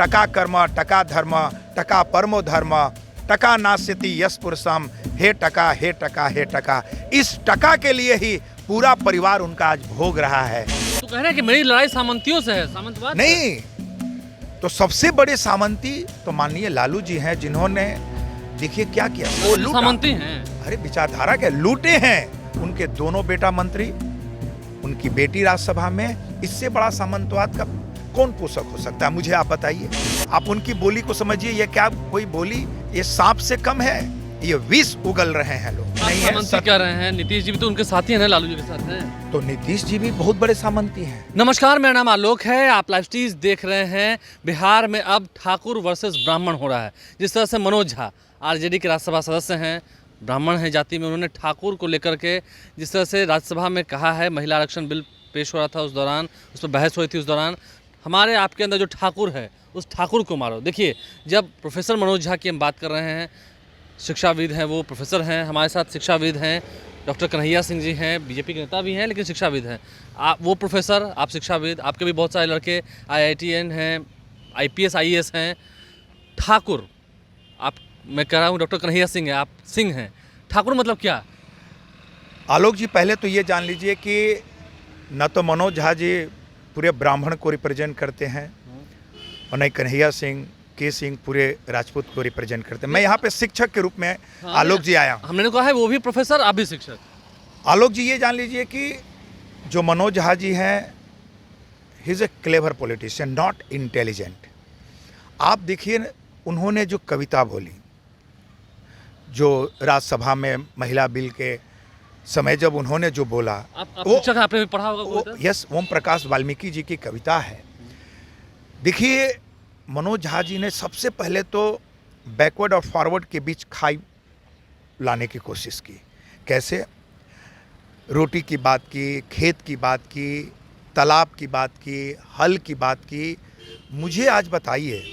टका कर्म टका धर्म टका परमो धर्म टका नास्यति यश पुरुषम, हे टका हे टका हे टका। इस टका के लिए ही पूरा परिवार उनका आज भोग रहा है। तो कह रहे हैं कि मेरी लड़ाई सामंतियों से है, सामंतवाद नहीं, तो सबसे बड़े सामंती तो माननीय लालू जी हैं, जिन्होंने देखिए क्या किया, वो लूटा। सामंती हैं। अरे विचारधारा के लूटे हैं। उनके दोनों बेटा मंत्री, उनकी बेटी राज्यसभा में, इससे बड़ा सामंतवाद का कौन पोषक हो सकता है? मुझे आप बताइए। आप उनकी बोली को समझिए, ये क्या कोई बोली, ये सांप से कम है, ये विष उगल रहे हैं लोग। आप नहीं है सामंती कह रहे हैं, नीतीश जी भी तो उनके साथी हैं ना, लालू जी के साथ हैं। तो नीतीश जी भी बहुत बड़े सामंती हैं। नमस्कार, मेरा नाम आलोक है, आप लाइव स्ट्रीज देख रहे हैं। बिहार में अब ठाकुर वर्सेस ब्राह्मण हो रहा है। जिस तरह से मनोज झा आरजेडी के राज्यसभा सदस्य हैं, ब्राह्मण हैं जाति में, उन्होंने ठाकुर को लेकर के जिस तरह से राज्यसभा में कहा है, महिला आरक्षण बिल पेश हो रहा था उस दौरान, उस पर बहस हुई थी, उस दौरान हमारे आपके अंदर जो ठाकुर है उस ठाकुर को मारो। देखिए, जब प्रोफेसर मनोज झा की हम बात कर रहे हैं, शिक्षाविद हैं, वो प्रोफेसर हैं, हमारे साथ शिक्षाविद हैं, डॉक्टर कन्हैया सिंह जी हैं, बीजेपी के नेता भी हैं लेकिन शिक्षाविद हैं। आप वो प्रोफेसर, आप शिक्षाविद, आपके भी बहुत सारे लड़के IITN हैं, IPS IAS हैं। ठाकुर, आप, मैं कह रहा हूँ डॉक्टर कन्हैया सिंह है, आप सिंह हैं। ठाकुर मतलब क्या? आलोक जी, पहले तो ये जान लीजिए कि न तो मनोज झा जी पूरे ब्राह्मण को रिप्रेजेंट करते हैं और नहीं कन्हैया सिंह के सिंह पूरे राजपूत को रिप्रेजेंट करते हैं। मैं यहाँ पे शिक्षक के रूप में आलोक जी आया हूँ। हमने कहा है वो भी प्रोफेसर, आप भी शिक्षक। आलोक जी, ये जान लीजिए कि जो मनोज झा जी हैं, he is a clever politician, not intelligent. आप देखिए, उन्होंने जो कविता बोली, जो राज्यसभा में महिला बिल के समय जब उन्होंने जो बोला, आप शिक्षक हैं, आपने भी पढ़ा होगा। यस, ओम प्रकाश वाल्मीकि जी की कविता है। देखिए, मनोज झा जी ने सबसे पहले तो बैकवर्ड और फॉरवर्ड के बीच खाई लाने की कोशिश की। कैसे? रोटी की बात की, खेत की बात की, तालाब की बात की, हल की बात की। मुझे आज बताइए,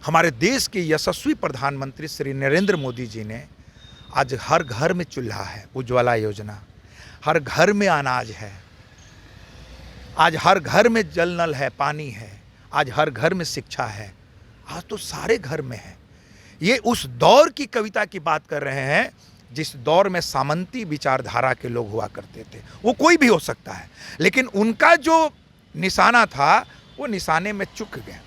हमारे देश के यशस्वी प्रधानमंत्री श्री नरेंद्र मोदी जी ने आज हर घर में चूल्हा है, उज्ज्वला योजना, हर घर में अनाज है, आज हर घर में जल नल है, पानी है, आज हर घर में शिक्षा है, आज तो सारे घर में है। ये उस दौर की कविता की बात कर रहे हैं जिस दौर में सामंती विचारधारा के लोग हुआ करते थे। वो कोई भी हो सकता है, लेकिन उनका जो निशाना था वो निशाने में चूक गए।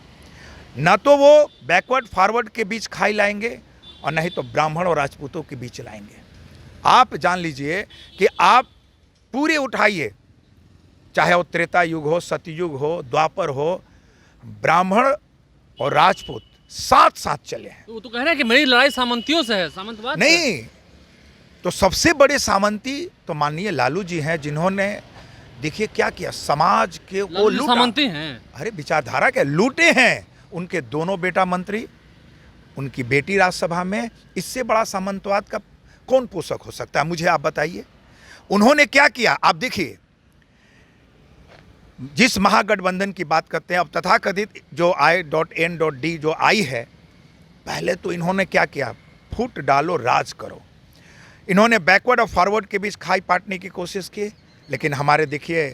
न तो वो बैकवर्ड फॉरवर्ड के बीच खाई लाएंगे और नहीं तो ब्राह्मण और राजपूतों के बीच लाएंगे। आप जान लीजिए कि आप पूरे उठाइए, चाहे वो त्रेता युग हो, सतयुग हो, द्वापर हो, ब्राह्मण और राजपूत साथ साथ चले हैं। वो तो कह रहे हैं कि मेरी लड़ाई सामंतियों से है, सामंतवाद नहीं, तो सबसे बड़े सामंती तो माननीय लालू जी हैं, जिन्होंने देखिए क्या किया, समाज के वो लूटा। सामंती हैं। अरे विचारधारा के लूटे हैं। उनके दोनों बेटा मंत्री, उनकी बेटी राज्यसभा में, इससे बड़ा सामंतवाद का कौन पोषक हो सकता है? मुझे आप बताइए। उन्होंने क्या किया? आप देखिए, जिस महागठबंधन की बात करते हैं अब, तथाकथित जो I.N.D जो आई है, पहले तो इन्होंने क्या किया, फूट डालो राज करो। इन्होंने बैकवर्ड और फॉरवर्ड के बीच खाई पाटने की कोशिश की। लेकिन हमारे देखिए,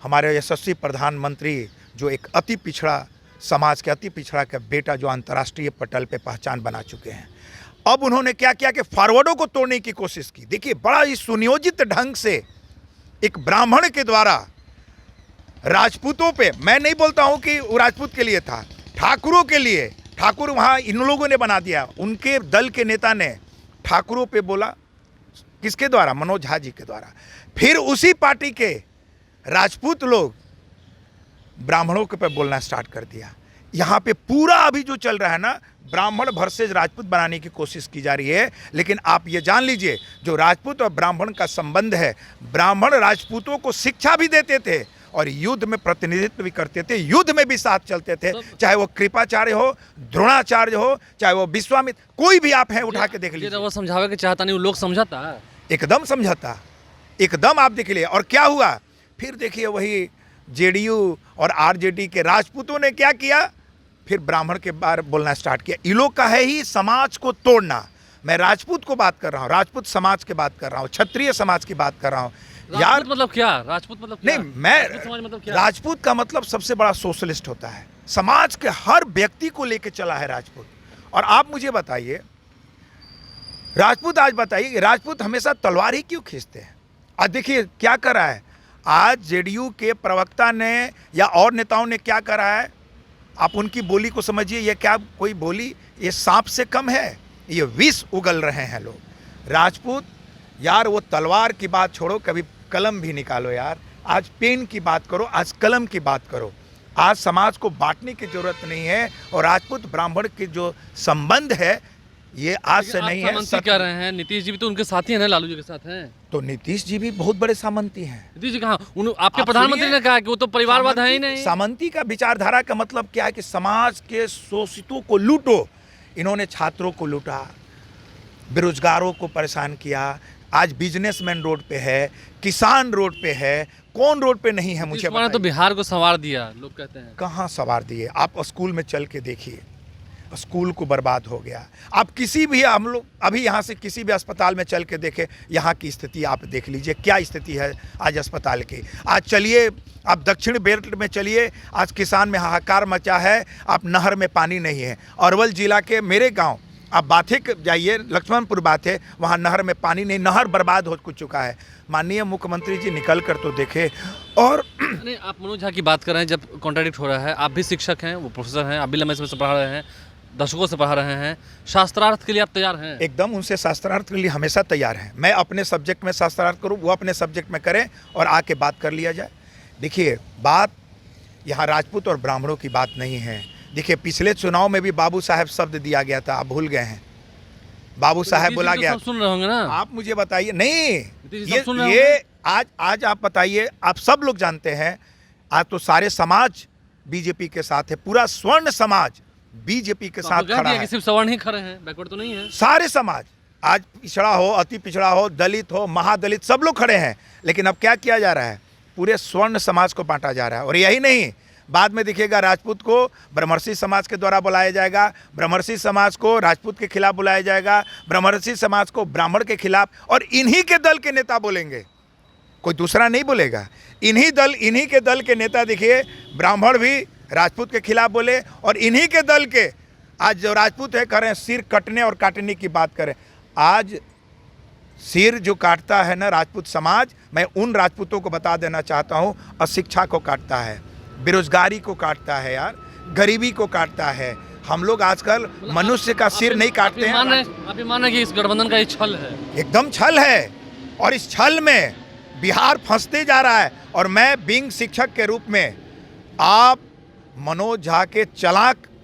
हमारे यशस्वी प्रधानमंत्री जो एक अति पिछड़ा समाज के अति पिछड़ा का बेटा, जो अंतर्राष्ट्रीय पटल पे पहचान बना चुके हैं, अब उन्होंने क्या किया कि फॉरवर्डों को तोड़ने की कोशिश की। देखिए, बड़ा ही सुनियोजित ढंग से एक ब्राह्मण के द्वारा राजपूतों पे, मैं नहीं बोलता हूं कि वो राजपूत के लिए था, ठाकुरों के लिए, ठाकुर वहां इन लोगों ने बना दिया। उनके दल के नेता ने ठाकुरों पे बोला, किसके द्वारा? मनोज झा जी के द्वारा। फिर उसी पार्टी के राजपूत लोग ब्राह्मणों के पे बोलना स्टार्ट कर दिया। यहाँ पे पूरा अभी जो चल रहा है ना, ब्राह्मण वर्सेस राजपूत बनाने की कोशिश की जा रही है। लेकिन आप ये जान लीजिए, जो राजपूत और ब्राह्मण का संबंध है, ब्राह्मण राजपूतों को शिक्षा भी देते थे और युद्ध में प्रतिनिधित्व भी करते थे, युद्ध में भी साथ चलते थे। चाहे वो कृपाचार्य हो, द्रोणाचार्य हो, चाहे वो विश्वामित्र, कोई भी आप हैं उठा के देख लीजिए। वो समझावे के चाहता नहीं, वो लोग समझाता, एकदम समझाता, एकदम। आप देख लिए। और क्या हुआ फिर? देखिए, वही JDU और RJD के राजपूतों ने क्या किया, फिर ब्राह्मण के बारे बोलना स्टार्ट किया। इन लोग का है ही समाज को तोड़ना। मैं राजपूत को बात कर रहा हूँ, राजपूत समाज की बात कर रहा हूँ, क्षत्रिय समाज की बात कर रहा हूँ। यार मतलब क्या, राजपूत मतलब क्या? नहीं, मैं राजपूत समाज मतलब क्या? राजपूत का मतलब सबसे बड़ा सोशलिस्ट होता है, समाज के हर व्यक्ति को लेके चला है राजपूत। और आप मुझे बताइए, राजपूत आज बताइए, राजपूत हमेशा तलवार ही क्यों खींचते हैं? आज देखिए क्या करा है, आज जेडीयू के प्रवक्ता ने या और नेताओं ने क्या करा है, आप उनकी बोली को समझिए, ये क्या कोई बोली, ये सांप से कम है, ये विष उगल रहे हैं लोग। राजपूत यार वो तलवार की बात छोड़ो, कभी कलम भी निकालो यार, आज पेन की बात करो, आज कलम की बात करो। आज समाज को बांटने की जरूरत नहीं है, और राजपूत ब्राह्मण के जो संबंध है ये आज से नहीं है। सामंती कह रहे हैं, नीतीश जी भी तो उनके साथी हैं ना, लालू जी के साथ हैं। तो नीतीश जी भी बहुत बड़े सामंती हैं। नीतीश जी कहाँ, आपके आप प्रधानमंत्री सुनिए, ने कहा कि वो तो परिवारवाद है ही नहीं। सामंती का विचारधारा का मतलब क्या है कि समाज के शोषितों को लूटो। इन्होंने छात्रों को लूटा, बेरोजगारों को परेशान किया। आज बिजनेसमैन रोड पे है, किसान रोड पे है, कौन रोड पे नहीं है मुझे नीतीश कुमार ने तो बताइए। बिहार को संवार दिया, लोग कहते हैं। कहाँ सवार दिए? आप स्कूल में चल के देखिए, स्कूल को बर्बाद हो गया। आप किसी भी, हम लोग अभी यहाँ से किसी भी अस्पताल में चल के देखें, यहाँ की स्थिति आप देख लीजिए, क्या स्थिति है आज अस्पताल की। आज चलिए आप दक्षिण बेल्ट में चलिए, आज किसान में हाहाकार मचा है, आप नहर में पानी नहीं है। अरवल जिला के मेरे गांव आप बाथे जाइए, लक्ष्मणपुर बाथे, वहाँ नहर में पानी नहीं, नहर बर्बाद हो चुका है। माननीय मुख्यमंत्री जी निकल कर तो देखे। और नहीं, आप मनोज झा की बात कर रहे हैं, जब कॉन्ट्राडिक्ट हो रहा है, आप भी शिक्षक हैं, वो प्रोफेसर हैं, आप भी लंबे समय से पढ़ा रहे हैं, दशकों से पढ़ा रहे हैं, शास्त्रार्थ के लिए आप तैयार हैं? एकदम उनसे शास्त्रार्थ के लिए हमेशा तैयार हैं। मैं अपने सब्जेक्ट में शास्त्रार्थ करूं, वो अपने सब्जेक्ट में करें, और आके बात कर लिया जाए। देखिए बात यहाँ राजपूत और ब्राह्मणों की बात नहीं है। देखिए पिछले चुनाव में भी बाबू साहब शब्द दिया गया था, आप भूल गए हैं। बाबू साहब बोला गया, सब सुन रहे होंगे ना आप मुझे बताइए। नहीं, जी सब सुन रहे ये आज आप बताइए, आप सब लोग जानते हैं, आज तो सारे समाज बीजेपी के साथ है, पूरा स्वर्ण समाज बीजेपी के साथ खड़ा है। सिर्फ सवर्ण ही खड़े हैं, बैकवर्ड तो नहीं है। सारे समाज, आज पिछड़ा हो, अति पिछड़ा हो, दलित हो, महादलित, सब लोग खड़े हैं। लेकिन अब क्या किया जा रहा है, पूरे स्वर्ण समाज को बांटा जा रहा है। और यही नहीं, बाद में दिखेगा राजपूत को ब्रह्मर्षि समाज के द्वारा बुलाया जाएगा, ब्रह्मर्षि समाज को राजपूत के खिलाफ बुलाया जाएगा, ब्रह्मर्षि समाज को ब्राह्मण के खिलाफ, और इन्हीं के दल के नेता बोलेंगे, कोई दूसरा नहीं बोलेगा। इन्हीं के दल के नेता देखिए, ब्राह्मण भी राजपूत के खिलाफ बोले, और इन्हीं के दल के आज जो राजपूत है करें सिर कटने और काटने की बात करें। आज सिर जो काटता है ना राजपूत समाज, मैं उन राजपूतों को बता देना चाहता हूँ, अशिक्षा को काटता है, बेरोजगारी को काटता है यार, गरीबी को काटता है। हम लोग आजकल मनुष्य का सिर नहीं काटते हैं। आप ये मान रहे हैं कि इस गठबंधन का ये छल है? एकदम छल है, और इस छल में बिहार फंसते जा रहा है। और मैं बिंग शिक्षक के रूप में, आप मनोज झा के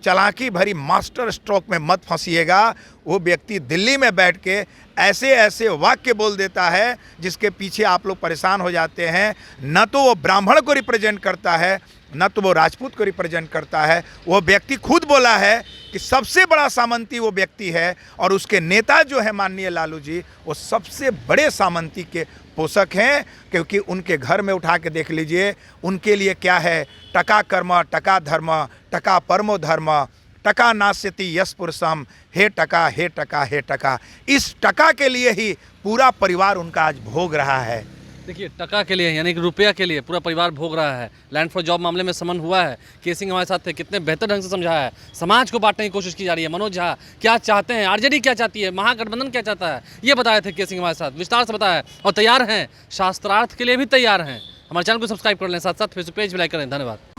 चालाकी भरी मास्टर स्ट्रोक में मत फंसिएगा। वो व्यक्ति दिल्ली में बैठ के ऐसे ऐसे वाक्य बोल देता है जिसके पीछे आप लोग परेशान हो जाते हैं। न तो वो ब्राह्मण को रिप्रेजेंट करता है, न तो वो राजपूत को रिप्रेजेंट करता है। वो व्यक्ति खुद बोला है कि सबसे बड़ा सामंती वो व्यक्ति है, और उसके नेता जो है माननीय लालू जी, वो सबसे बड़े सामंती के पोषक हैं। क्योंकि उनके घर में उठा के देख लीजिए, उनके लिए क्या है, टका कर्म टका धर्म टका परमो धर्म टका नास्यति यश पुरुषम, हे टका हे टका हे टका। इस टका के लिए ही पूरा परिवार उनका आज भोग रहा है। देखिए, टका के लिए यानी कि रुपया के लिए पूरा परिवार भोग रहा है। लैंड फॉर जॉब मामले में समन हुआ है, के सिंह हमारे साथ थे, कितने बेहतर ढंग से समझाया है। समाज को बांटने की कोशिश की जा रही है। मनोज झा क्या चाहते हैं, आरजेडी क्या चाहती है, महागठबंधन क्या चाहता है, ये बताए थे के सिंह हमारे साथ, विस्तार से बताया। और तैयार हैं, शास्त्रार्थ के लिए भी तैयार हैं। हमारे चैनल को सब्सक्राइब कर लें, साथ साथ फेसबुक पेज भी लाइक करें। धन्यवाद।